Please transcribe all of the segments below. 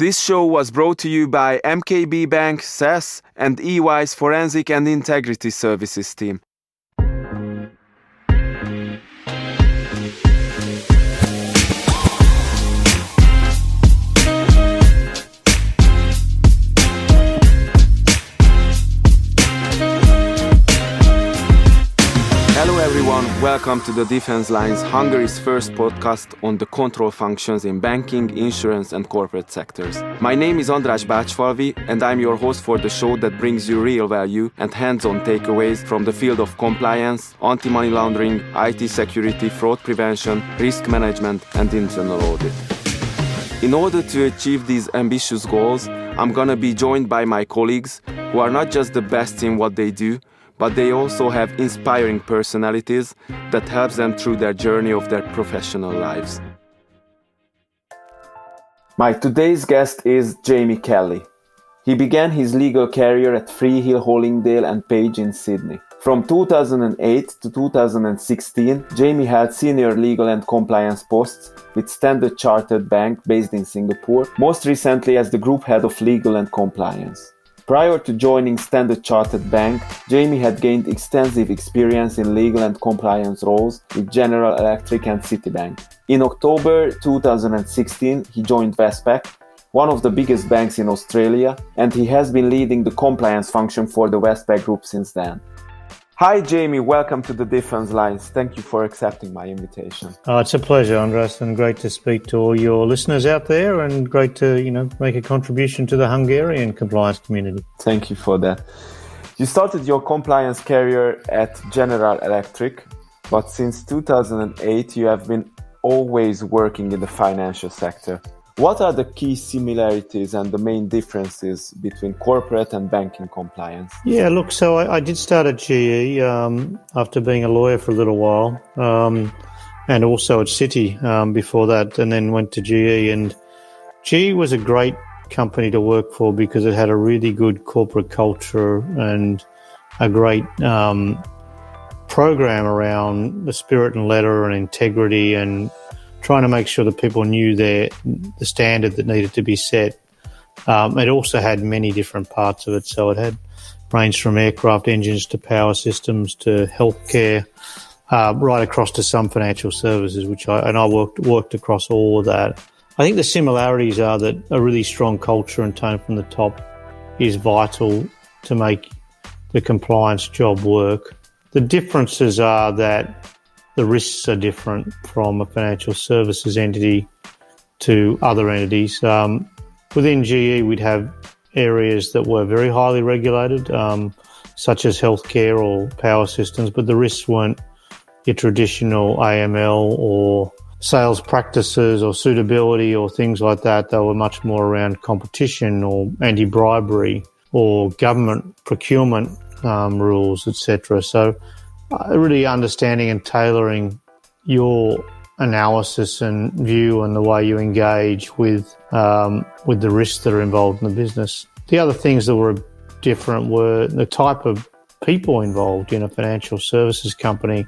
This show was brought to you by MKB Bank, SAS, and EY's Forensic and Integrity Services team. Hello everyone, welcome to the Defense Line's Hungary's first podcast on the control functions in banking, insurance and corporate sectors. My name is András Bácsfalvi and I'm your host for the show that brings you real value and hands-on takeaways from the field of compliance, anti-money laundering, IT security, fraud prevention, risk management and internal audit. In order to achieve these ambitious goals, I'm gonna be joined by my colleagues who are not just the best in what they do, but they also have inspiring personalities that helps them through their journey of their professional lives. My today's guest is Jamie Kelly. He began his legal career at Freehill Hollingdale Page in Sydney. From 2008 to 2016, Jamie held senior legal and compliance posts with Standard Chartered Bank based in Singapore, most recently as the group head of legal and compliance. Prior to joining Standard Chartered Bank, Jamie had gained extensive experience in legal and compliance roles with General Electric and Citibank. In October 2016, he joined Westpac, one of the biggest banks in Australia, and he has been leading the compliance function for the Westpac Group since then. Hi Jamie, welcome to the Defense Lines. Thank you for accepting my invitation. It's a pleasure, András, and great to speak to all your listeners out there and great to, make a contribution to the Hungarian compliance community. Thank you for that. You started your compliance career at General Electric, but since 2008 you have been always working in the financial sector. What are the key similarities and the main differences between corporate and banking compliance? Yeah, look, so I did start at GE after being a lawyer for a little while, and also at Citi before that, and then went to GE. And GE was a great company to work for because it had a really good corporate culture and a great program around the spirit and letter and integrity and trying to make sure that people knew the standard that needed to be set. It also had many different parts of it. So it had ranged from aircraft engines to power systems to healthcare, right across to some financial services, which I worked across all of that. I think the similarities are that a really strong culture and tone from the top is vital to make the compliance job work. The differences are that the risks are different from a financial services entity to other entities. Within GE, we'd have areas that were very highly regulated, such as healthcare or power systems, but the risks weren't your traditional AML or sales practices or suitability or things like that. They were much more around competition or anti-bribery or government procurement rules, etc. So really understanding and tailoring your analysis and view and the way you engage with the risks that are involved in the business. The other things that were different were the type of people involved in a financial services company,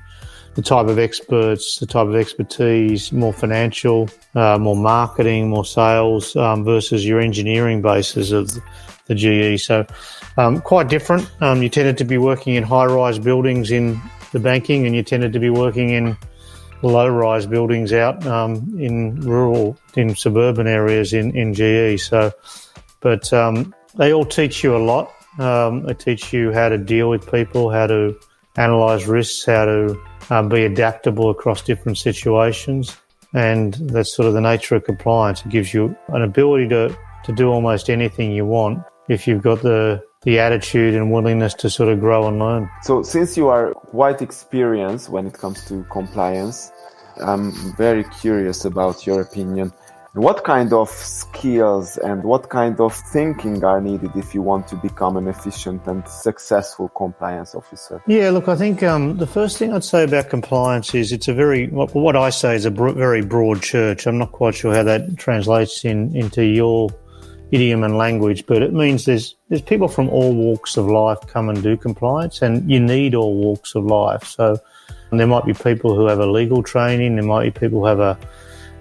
the type of experts, the type of expertise, more financial, more marketing, more sales, versus your engineering bases of the GE. So quite different. You tended to be working in high-rise buildings in the banking, and you tended to be working in low-rise buildings out in suburban areas in GE. So, but they all teach you a lot. They teach you how to deal with people, how to analyse risks, how to be adaptable across different situations, and that's sort of the nature of compliance. It gives you an ability to do almost anything you want if you've got the attitude and willingness to sort of grow and learn. So since you are quite experienced when it comes to compliance, I'm very curious about your opinion. What kind of skills and what kind of thinking are needed if you want to become an efficient and successful compliance officer? Yeah, look, I think the first thing I'd say about compliance is it's a what I say is a very broad church. I'm not quite sure how that translates into your idiom and language, but it means there's people from all walks of life come and do compliance, and you need all walks of life. So there might be people who have a legal training, there might be people who have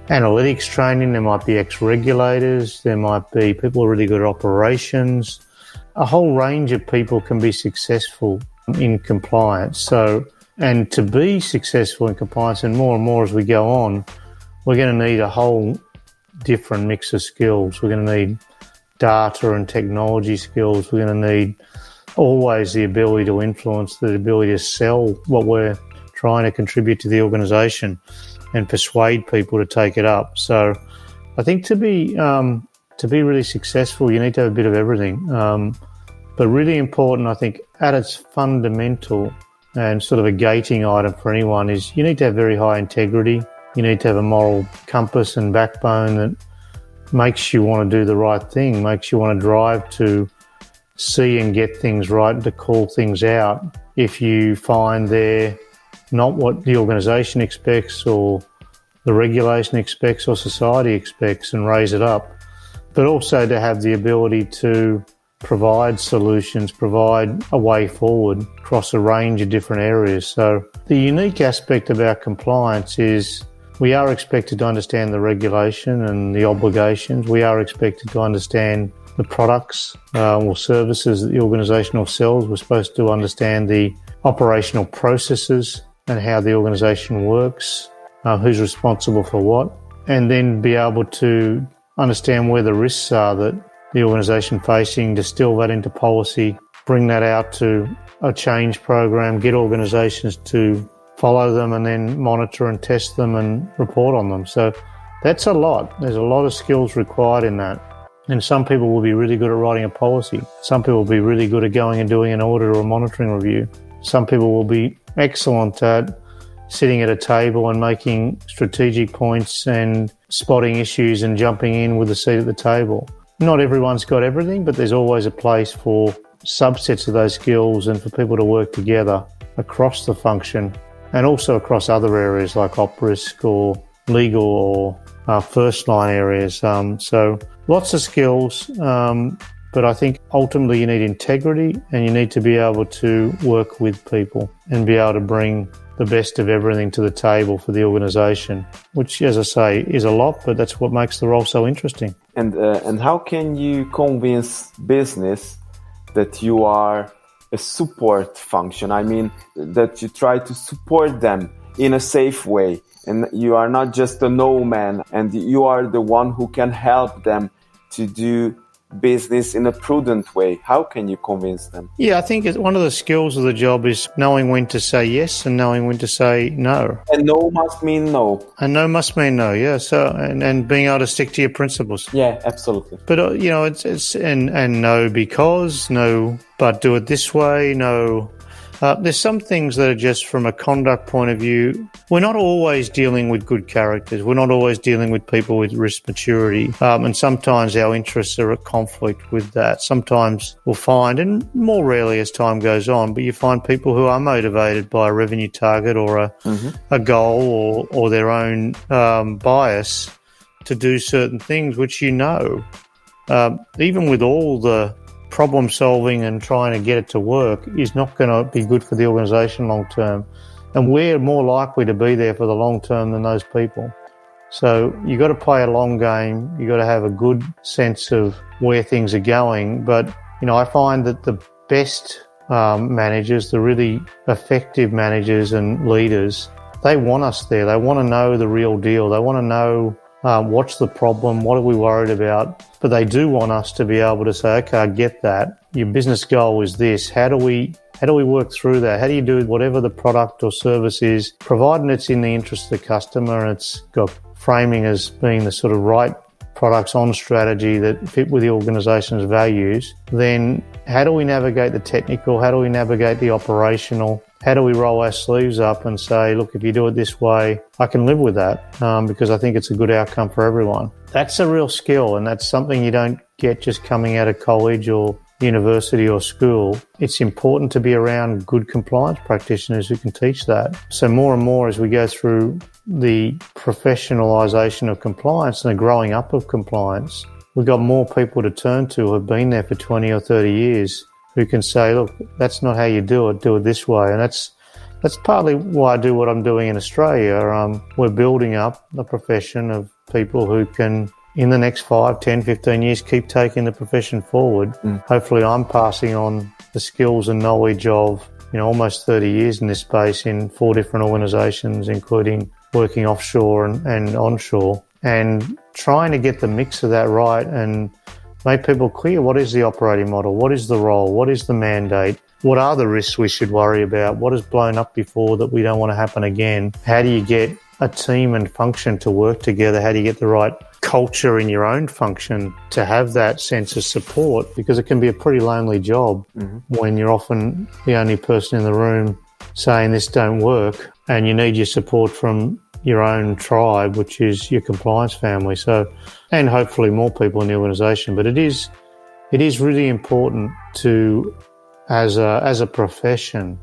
analytics training, there might be ex-regulators, there might be people who are really good at operations. A whole range of people can be successful in compliance. So, and to be successful in compliance, and more as we go on, we're going to need a whole different mix of skills. We're going to need data and technology skills. We're going to need always the ability to influence, the ability to sell what we're trying to contribute to the organisation and persuade people to take it up. So I think to be really successful, you need to have a bit of everything. But really important, I think, at its fundamental and sort of a gating item for anyone is you need to have very high integrity. You need to have a moral compass and backbone that makes you want to do the right thing, makes you want to drive to see and get things right, and to call things out if you find they're not what the organisation expects or the regulation expects or society expects, and raise it up. But also to have the ability to provide solutions, provide a way forward across a range of different areas. So the unique aspect about compliance is we are expected to understand the regulation and the obligations. We are expected to understand the products or services that the organisation sells. We're supposed to understand the operational processes and how the organisation works, who's responsible for what, and then be able to understand where the risks are that the organisation facing, distill that into policy, bring that out to a change program, get organisations to follow them, and then monitor and test them and report on them. So that's a lot. There's a lot of skills required in that. And some people will be really good at writing a policy. Some people will be really good at going and doing an audit or a monitoring review. Some people will be excellent at sitting at a table and making strategic points and spotting issues and jumping in with a seat at the table. Not everyone's got everything, but there's always a place for subsets of those skills and for people to work together across the function and also across other areas like op risk or legal or first line areas. So lots of skills, but I think ultimately you need integrity and you need to be able to work with people and be able to bring the best of everything to the table for the organisation, which, as I say, is a lot, but that's what makes the role so interesting. And how can you convince business that you are a support function? I mean, that you try to support them in a safe way, and you are not just a no man, and you are the one who can help them to do business in a prudent way. How can you convince them? Yeah, I think one of the skills of the job is knowing when to say yes and knowing when to say no. And no must mean no. And no must mean no, yeah. So and being able to stick to your principles. Yeah, absolutely. But it's no because, no but do it this way, no. There's some things that are just from a conduct point of view. We're not always dealing with good characters. We're not always dealing with people with risk maturity. And sometimes our interests are at conflict with that. Sometimes we'll find, and more rarely as time goes on, but you find people who are motivated by a revenue target or a goal or their own bias to do certain things, which even with all the problem solving and trying to get it to work is not going to be good for the organisation long term. And we're more likely to be there for the long term than those people. So you got to play a long game. You got to have a good sense of where things are going. But, I find that the best managers, the really effective managers and leaders, they want us there. They want to know the real deal. They want to know what's the problem, what are we worried about? But they do want us to be able to say, okay, I get that. Your business goal is this. How do we work through that? How do you do whatever the product or service is, providing it's in the interest of the customer and it's got framing as being the sort of right products on strategy that fit with the organisation's values? Then how do we navigate the technical? How do we navigate the operational? How do we roll our sleeves up and say, look, if you do it this way, I can live with that because I think it's a good outcome for everyone. That's a real skill, and that's something you don't get just coming out of college or university or school. It's important to be around good compliance practitioners who can teach that. So more and more as we go through the professionalisation of compliance and the growing up of compliance, we've got more people to turn to who have been there for 20 or 30 years who can say, look, that's not how you do it this way. And that's partly why I do what I'm doing in Australia. We're building up a profession of people who can, in the next 5, 10, 15 years, keep taking the profession forward. Hopefully I'm passing on the skills and knowledge of, almost 30 years in this space in 4 different organisations, including working offshore and onshore, and trying to get the mix of that right and make people clear what is the operating model, what is the role, what is the mandate, what are the risks we should worry about, what has blown up before that we don't want to happen again, how do you get a team and function to work together, how do you get the right culture in your own function to have that sense of support, because it can be a pretty lonely job when you're often the only person in the room saying this don't work, and you need your support from your own tribe, which is your compliance family. So, and hopefully more people in the organisation. But it is really important to, as a profession,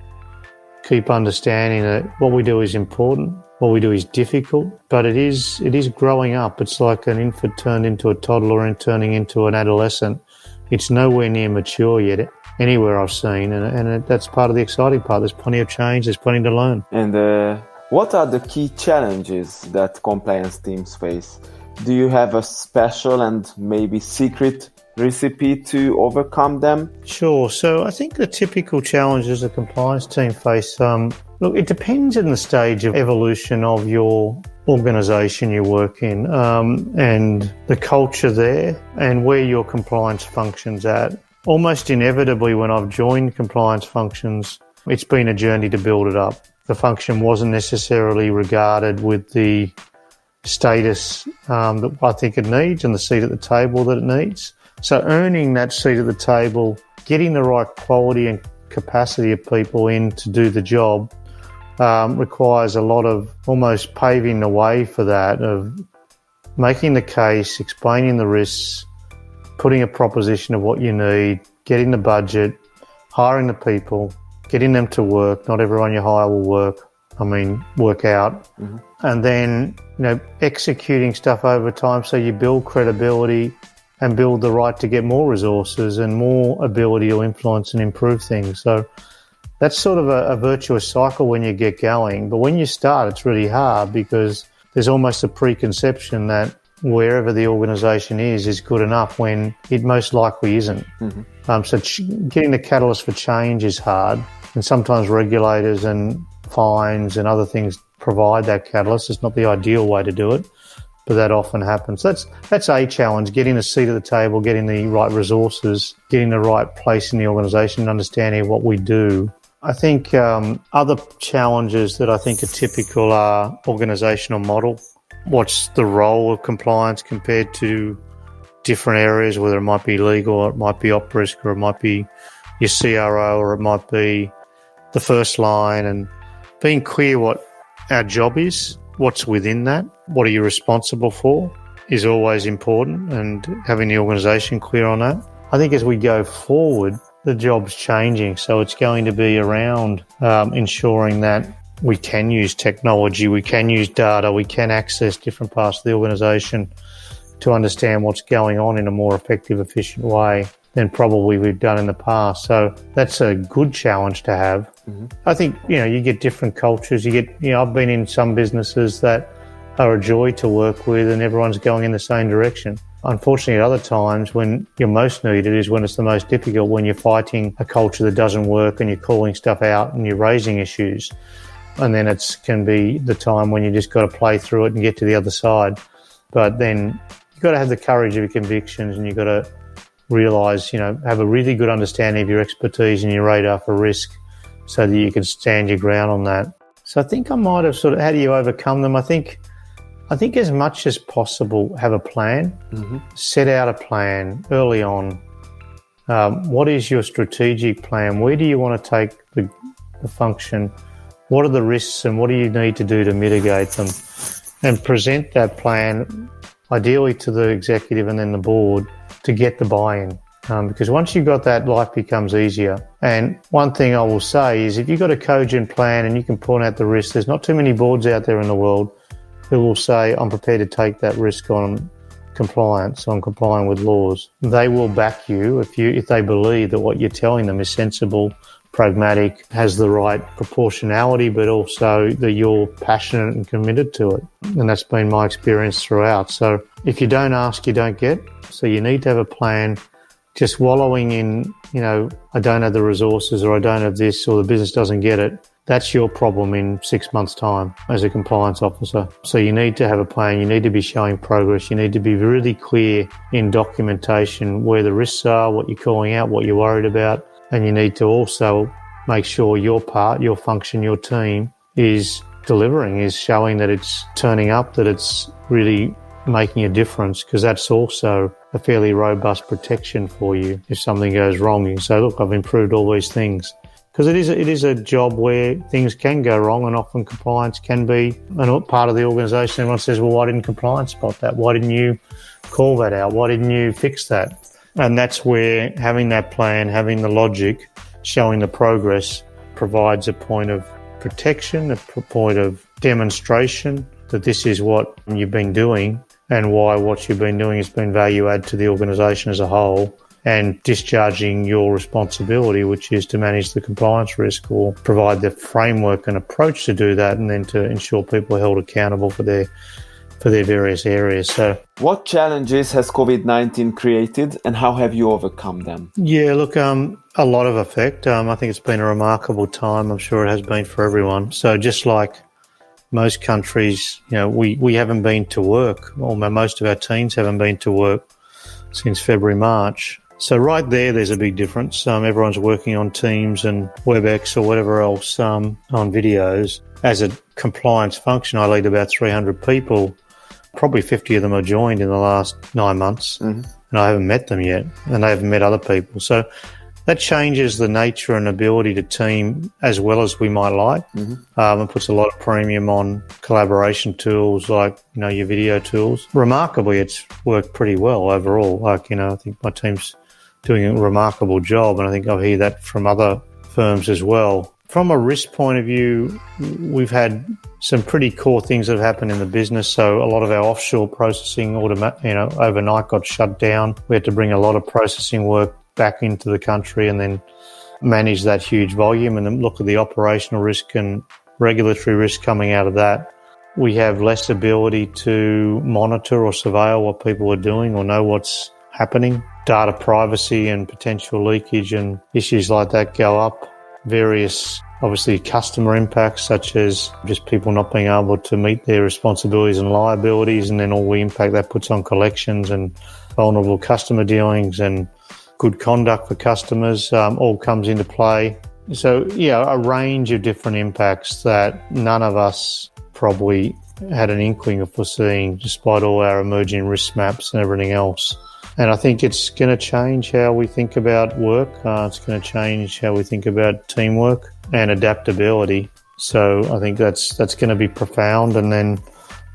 keep understanding that what we do is important, what we do is difficult, but it is growing up. It's like an infant turned into a toddler and turning into an adolescent. It's nowhere near mature yet, anywhere I've seen, and that's part of the exciting part. There's plenty of change, there's plenty to learn. And what are the key challenges that compliance teams face? Do you have a special and maybe secret recipe to overcome them? Sure. So I think the typical challenges a compliance team face, look, it depends on the stage of evolution of your organisation you work in, and the culture there and where your compliance function's at. Almost inevitably, when I've joined compliance functions, it's been a journey to build it up. The function wasn't necessarily regarded with the status that I think it needs and the seat at the table that it needs. So earning that seat at the table, getting the right quality and capacity of people in to do the job requires a lot of almost paving the way for that, of making the case, explaining the risks, putting a proposition of what you need, getting the budget, hiring the people, getting them to work. Not everyone you hire will work out. And then, executing stuff over time so you build credibility and build the right to get more resources and more ability to influence and improve things. So that's sort of a virtuous cycle when you get going. But when you start, it's really hard because there's almost a preconception that wherever the organisation is good enough when it most likely isn't. So getting the catalyst for change is hard, and sometimes regulators and fines and other things provide that catalyst. It's not the ideal way to do it, but that often happens. That's a challenge, getting a seat at the table, getting the right resources, getting the right place in the organisation, understanding what we do. I think other challenges that I think are typical are organisational model. What's the role of compliance compared to different areas, whether it might be legal or it might be op risk or it might be your CRO or it might be the first line, and being clear what our job is, what's within that, what are you responsible for is always important, and having the organisation clear on that. I think as we go forward, the job's changing, so it's going to be around ensuring that we can use technology, we can use data, we can access different parts of the organisation to understand what's going on in a more effective, efficient way than probably we've done in the past. So that's a good challenge to have. I think, you get different cultures. I've been in some businesses that are a joy to work with and everyone's going in the same direction. Unfortunately, at other times when you're most needed is when it's the most difficult, when you're fighting a culture that doesn't work and you're calling stuff out and you're raising issues. And then it can be the time when you just got to play through it and get to the other side. But then you've got to have the courage of your convictions, and you've got to realise, have a really good understanding of your expertise and your radar for risk so that you can stand your ground on that. So I think I might have sort of, how do you overcome them? I think as much as possible, have a plan, set out a plan early on. What is your strategic plan? Where do you want to take the function? What are the risks and what do you need to do to mitigate them? And present that plan, ideally to the executive and then the board, to get the buy-in. Because once you've got that, life becomes easier. And one thing I will say is if you've got a cogent plan and you can point out the risks, there's not too many boards out there in the world who will say, I'm prepared to take that risk on compliance, on complying with laws. They will back you if they believe that what you're telling them is sensible pragmatic, has the right proportionality, but also that you're passionate and committed to it. And that's been my experience throughout. So if you don't ask, you don't get. So you need to have a plan. Just wallowing in, I don't have the resources, or I don't have this, or the business doesn't get it, that's your problem in 6 months' time as a compliance officer. So you need to have a plan. You need to be showing progress. You need to be really clear in documentation where the risks are, what you're calling out, what you're worried about. And you need to also make sure your part, your function, your team is delivering, is showing that it's turning up, that it's really making a difference, because that's also a fairly robust protection for you. If something goes wrong, you can say, look, I've improved all these things. Because it is a job where things can go wrong, and often compliance can be a part of the organisation. Everyone says, well, why didn't compliance spot that? Why didn't you call that out? Why didn't you fix that? And that's where having that plan, having the logic, showing the progress provides a point of protection, a point of demonstration that this is what you've been doing and why what you've been doing has been value add to the organisation as a whole, and discharging your responsibility, which is to manage the compliance risk or provide the framework and approach to do that, and then to ensure people are held accountable for their various areas. So, what challenges has COVID-19 created, and how have you overcome them? Yeah, look, a lot of effect. I think it's been a remarkable time. I'm sure it has been for everyone. So just like most countries, we haven't been to work, or most of our teams haven't been to work since February, March. So right there's a big difference. Everyone's working on Teams and WebEx or whatever else on videos. As a compliance function, I lead about 300 people. Probably 50 of them are joined in the last 9 months, and I haven't met them yet, and they haven't met other people. So that changes the nature and ability to team as well as we might like. It puts a lot of premium on collaboration tools like, your video tools. Remarkably, it's worked pretty well overall. I think my team's doing a remarkable job, and I think I hear that from other firms as well. From a risk point of view, we've had some pretty core things that have happened in the business. So a lot of our offshore processing overnight got shut down. We had to bring a lot of processing work back into the country and then manage that huge volume, and then look at the operational risk and regulatory risk coming out of that. We have less ability to monitor or surveil what people are doing or know what's happening. Data privacy and potential leakage and issues like that go up. Various, obviously, customer impacts, such as just people not being able to meet their responsibilities and liabilities, and then all the impact that puts on collections and vulnerable customer dealings and good conduct for customers, all comes into play. So, a range of different impacts that none of us probably had an inkling of foreseeing, despite all our emerging risk maps and everything else. And I think it's going to change how we think about work. It's going to change how we think about teamwork and adaptability. So I think that's going to be profound.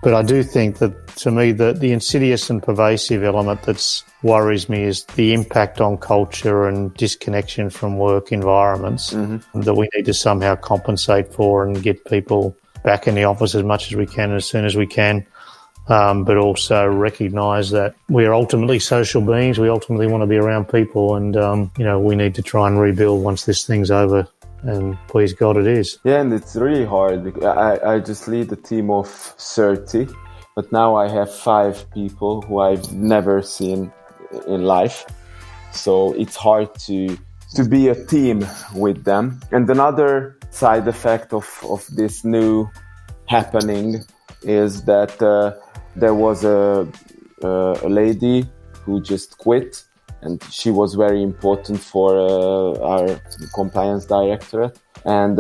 But I do think that, to me, the insidious and pervasive element that worries me is the impact on culture and disconnection from work environments that we need to somehow compensate for and get people back in the office as much as we can, as soon as we can. But also recognise that we are ultimately social beings. We ultimately want to be around people, and we need to try and rebuild once this thing's over. And please God, it is. Yeah, and it's really hard. I just lead a team of 30, but now I have 5 people who I've never seen in life. So it's hard to be a team with them. And another side effect of this new happening is that there was a lady who just quit, and she was very important for our compliance directorate. And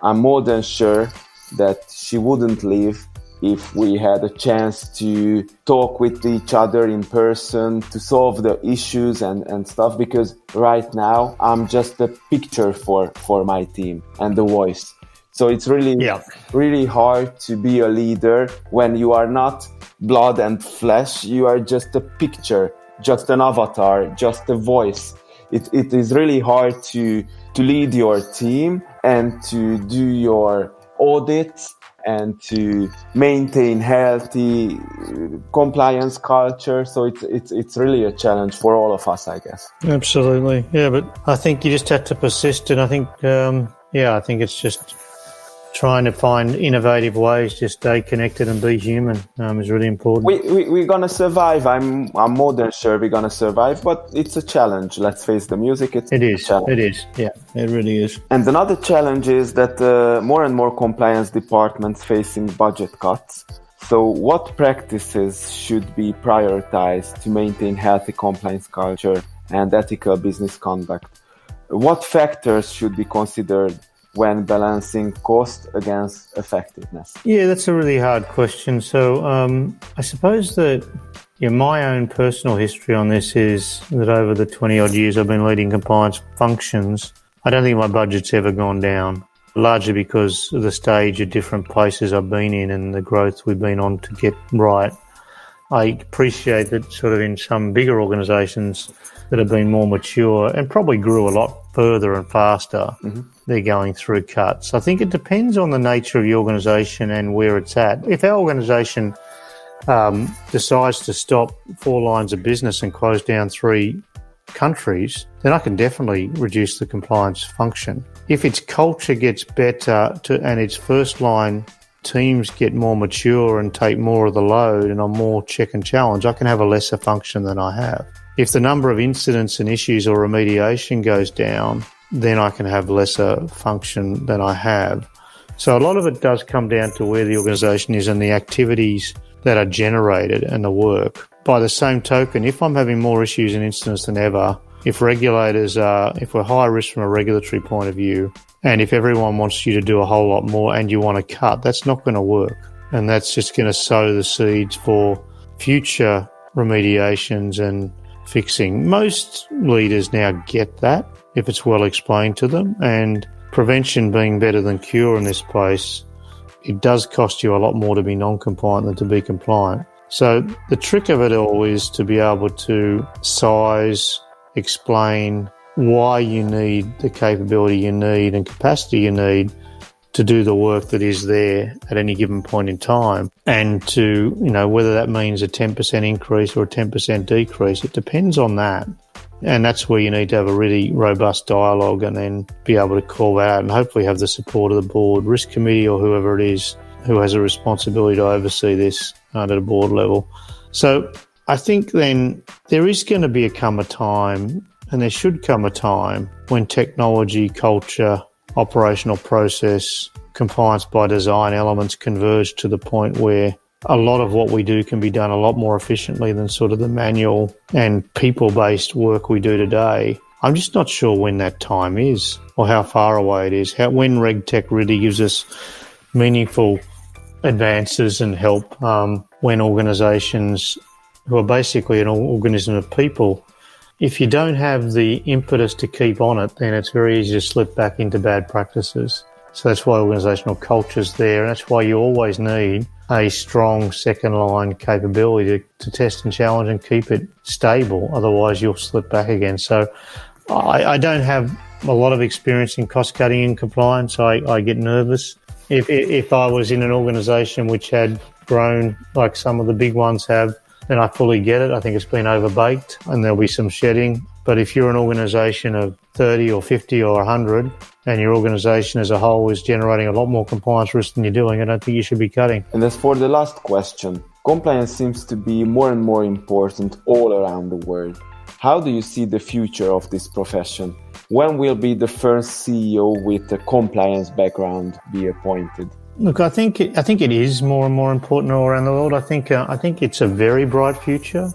I'm more than sure that she wouldn't leave if we had a chance to talk with each other in person, to solve the issues and stuff, because right now I'm just a picture for my team and the voice. So it's really hard to be a leader when you are not blood and flesh. You are just a picture, just an avatar, just a voice. It is really hard to lead your team and to do your audits and to maintain healthy compliance culture. So it's really a challenge for all of us, I guess. Absolutely. Yeah, but I think you just have to persist, and I think, I think it's just trying to find innovative ways to stay connected and be human is really important. We're going to survive. I'm more than sure we're going to survive, but it's a challenge. Let's face the music. It is. Yeah, it really is. And another challenge is that more and more compliance departments facing budget cuts. So what practices should be prioritized to maintain healthy compliance culture and ethical business conduct? What factors should be considered when balancing cost against effectiveness? Yeah, that's a really hard question. So I suppose that my own personal history on this is that over the 20-odd years I've been leading compliance functions, I don't think my budget's ever gone down, largely because of the stage of different places I've been in and the growth we've been on to get right. I appreciate that sort of in some bigger organisations that have been more mature and probably grew a lot further and faster, they're going through cuts. I think it depends on the nature of the organisation and where it's at. If our organisation decides to stop 4 lines of business and close down 3 countries, then I can definitely reduce the compliance function. If its culture gets better and its first line teams get more mature and take more of the load and I'm more check and challenge, I can have a lesser function than I have. If the number of incidents and issues or remediation goes down, then I can have lesser function than I have. So a lot of it does come down to where the organisation is and the activities that are generated and the work. By the same token, if I'm having more issues and incidents than ever, if we're high risk from a regulatory point of view, and if everyone wants you to do a whole lot more and you want to cut, that's not going to work. And that's just going to sow the seeds for future remediations and fixing. Most leaders now get that if it's well explained to them, and prevention being better than cure in this place, it does cost you a lot more to be non-compliant than to be compliant. So the trick of it all is to be able to size, explain why you need the capability you need and capacity you need to do the work that is there at any given point in time, and to, whether that means a 10% increase or a 10% decrease, it depends on that. And that's where you need to have a really robust dialogue and then be able to call that out and hopefully have the support of the board, risk committee or whoever it is who has a responsibility to oversee this at a board level. So I think then there is going to come a time, and there should come a time, when technology, culture, operational process, compliance by design elements converge to the point where a lot of what we do can be done a lot more efficiently than sort of the manual and people-based work we do today. I'm just not sure when that time is or how far away it is, when RegTech really gives us meaningful advances and help, when organisations who are basically an organism of people, if you don't have the impetus to keep on it, then it's very easy to slip back into bad practices. So that's why organisational culture's there, and that's why you always need a strong second-line capability to test and challenge and keep it stable. Otherwise, you'll slip back again. So I don't have a lot of experience in cost-cutting and compliance. I get nervous. If I was in an organisation which had grown like some of the big ones have, then I fully get it. I think it's been overbaked and there'll be some shedding. But if you're an organisation of 30 or 50 or 100 and your organisation as a whole is generating a lot more compliance risk than you're doing, I don't think you should be cutting. And as for the last question, compliance seems to be more and more important all around the world. How do you see the future of this profession? When will be the first CEO with a compliance background be appointed? Look, I think it is more and more important all around the world. I think it's a very bright future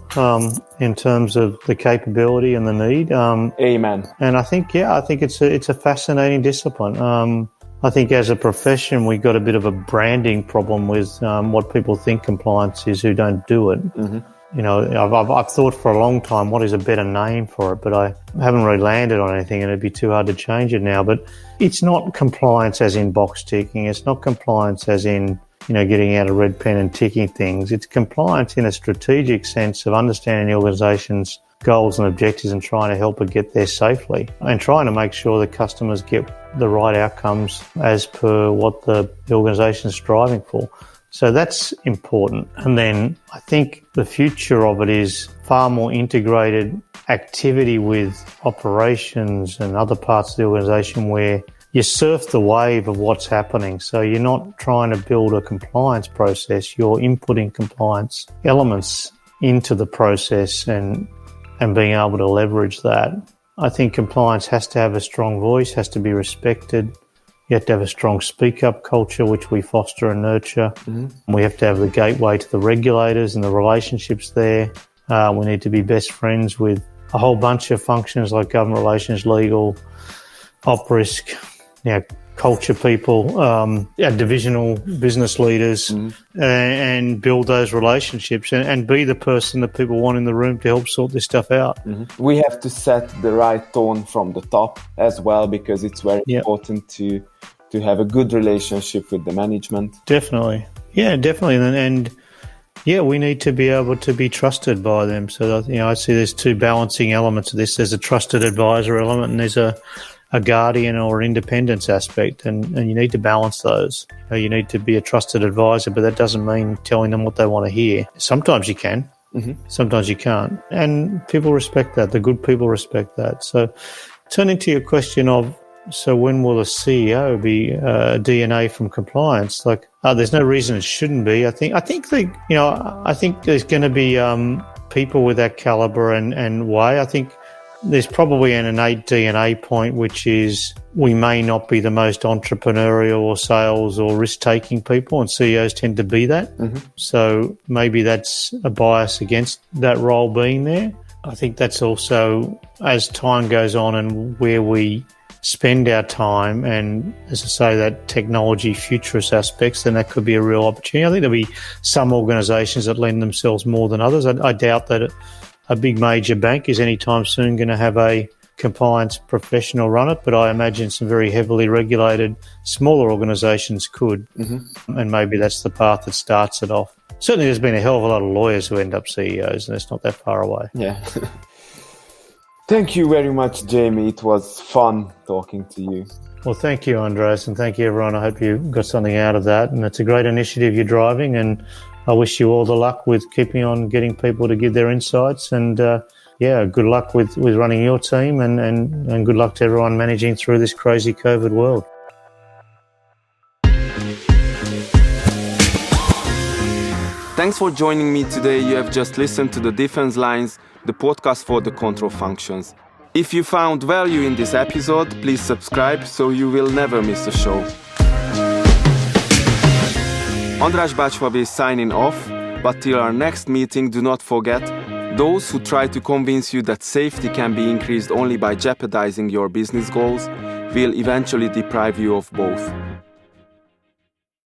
in terms of the capability and the need. Amen. And I think it's a fascinating discipline. I think as a profession we've got a bit of a branding problem with what people think compliance is who don't do it. Mm-hmm. I've thought for a long time what is a better name for it, but I haven't really landed on anything, and it'd be too hard to change it now. But it's not compliance as in box ticking. It's not compliance as in, getting out a red pen and ticking things. It's compliance in a strategic sense of understanding the organisation's goals and objectives and trying to help her get there safely and trying to make sure that customers get the right outcomes as per what the organisation is striving for. So that's important. And then I think the future of it is far more integrated activity with operations and other parts of the organisation where you surf the wave of what's happening. So you're not trying to build a compliance process, you're inputting compliance elements into the process and being able to leverage that. I think compliance has to have a strong voice, has to be respected. You have to have a strong speak-up culture, which we foster and nurture. Mm-hmm. We have to have the gateway to the regulators and the relationships there. We need to be best friends with a whole bunch of functions like government relations, legal, op risk, culture people, divisional business leaders, and build those relationships and be the person that people want in the room to help sort this stuff out. Mm-hmm. We have to set the right tone from the top as well, because it's very important to have a good relationship with the management. Definitely. Yeah, definitely. And we need to be able to be trusted by them. So, I see there's two balancing elements of this. There's a trusted advisor element and there's a guardian or independence aspect, and you need to balance those. You need to be a trusted advisor, but that doesn't mean telling them what they want to hear. Sometimes you can, sometimes you can't. And people respect that. The good people respect that. So turning to your question of, so when will a CEO be DNA from compliance? There's no reason it shouldn't be. I think there's going to be people with that caliber and way. I think there's probably an innate DNA point, which is we may not be the most entrepreneurial or sales or risk-taking people, and CEOs tend to be that. Mm-hmm. So maybe that's a bias against that role being there. I think that's also, as time goes on and where we spend our time and, as I say, that technology futurist aspects, then that could be a real opportunity. I think there'll be some organisations that lend themselves more than others. I doubt that a big major bank is anytime soon going to have a compliance professional run it, but I imagine some very heavily regulated smaller organisations could, and maybe that's the path that starts it off. Certainly there's been a hell of a lot of lawyers who end up CEOs, and it's not that far away. Yeah. Thank you very much, Jamie. It was fun talking to you. Well, thank you, Andres, and thank you, everyone. I hope you got something out of that, and it's a great initiative you're driving, and I wish you all the luck with keeping on getting people to give their insights, and good luck with running your team, and good luck to everyone managing through this crazy COVID world. Thanks for joining me today. You have just listened to the Defense Lines, the podcast for the control functions. If you found value in this episode, please subscribe so you will never miss a show. András Bácsfavé is signing off, but till our next meeting, do not forget, those who try to convince you that safety can be increased only by jeopardizing your business goals will eventually deprive you of both.